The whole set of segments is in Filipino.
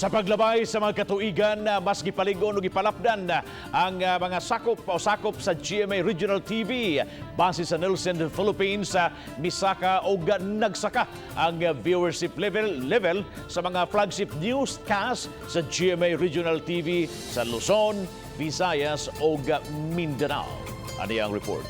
Sa paglabay sa mga katuigan, mas gipaligon o gipalapdan ang mga sakop sa GMA Regional TV. Base sa Nielsen Philippines, misaka o nagsaka ang viewership level sa mga flagship newscast sa GMA Regional TV sa Luzon, Visayas o Mindanao. Ano ang report?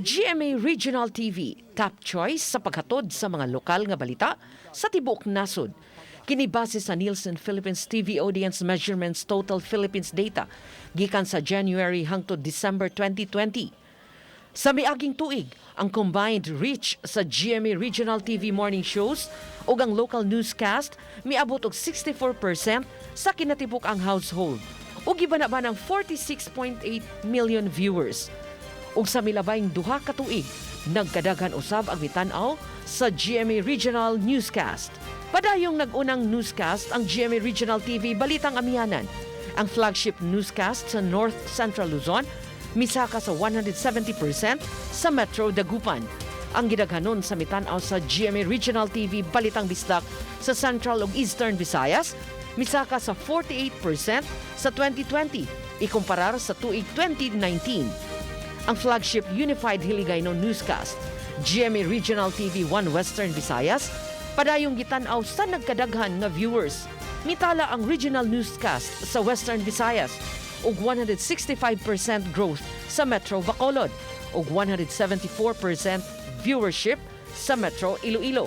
GMA Regional TV, top choice sa paghatod sa mga lokal nga balita sa tibuok nasod. Kini base sa Nielsen Philippines TV Audience Measurements Total Philippines Data gikan sa January hangtod December 2020. Sa miaging tuig, ang combined reach sa GMA Regional TV morning shows o ang local newscast miabot og 64% sa kinatibuk ang household o gibanaba ng 46.8 million viewers. Ug sa milabayng duha ka tuig, nagkadaghan usab ang mitan-aw sa GMA Regional Newscast. Padayong nag-unang newscast ang GMA Regional TV Balitang Amihanan. Ang flagship newscast sa North Central Luzon misaka sa 170% sa Metro Dagupan. Ang gidaghanon sa mitan-aw sa GMA Regional TV Balitang Bisdak sa Central ug Eastern Visayas misaka sa 48% sa 2020 ikumparar sa tuig 2019. Ang flagship Unified Hiligaynon newscast, GMA Regional TV 1 Western Visayas, padayong gitan-aw sa nagkadaghan nga viewers. Mitala ang regional newscast sa Western Visayas ug 165% growth sa Metro Bacolod ug 174% viewership sa Metro Iloilo.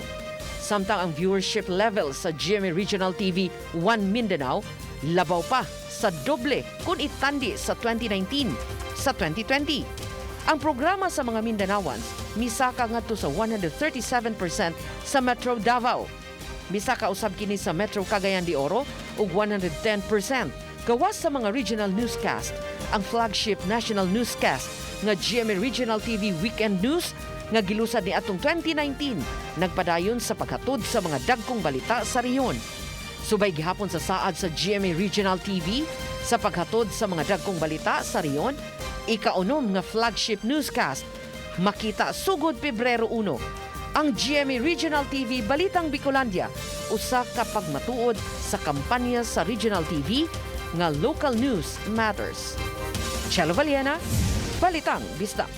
Samtang ang viewership level sa GMA Regional TV 1 Mindanao labaw pa sa doble kung itandi sa 2019 sa 2020. Ang programa sa mga Mindanaoans misaka ngadto sa 137% sa Metro Davao. Misaka usab kini sa Metro Cagayan de Oro ug 110%. Gawas sa mga regional newscast, ang flagship national newscast nga GMA Regional TV Weekend News nga gilusad ni atong 2019 nagpadayon sa paghatod sa mga dagkong balita sa rehiyon. Subay gihapon sa saad sa GMA Regional TV sa paghatod sa mga dagkong balita sa rehiyon, ikaunom nga flagship newscast, makita sugod Pebrero 1. Ang GMA Regional TV Balitang Bicolandia, usa ka pagmatuod sa kampanya sa Regional TV nga Local News Matters. Chelo Valiena, Balitang Bisdak.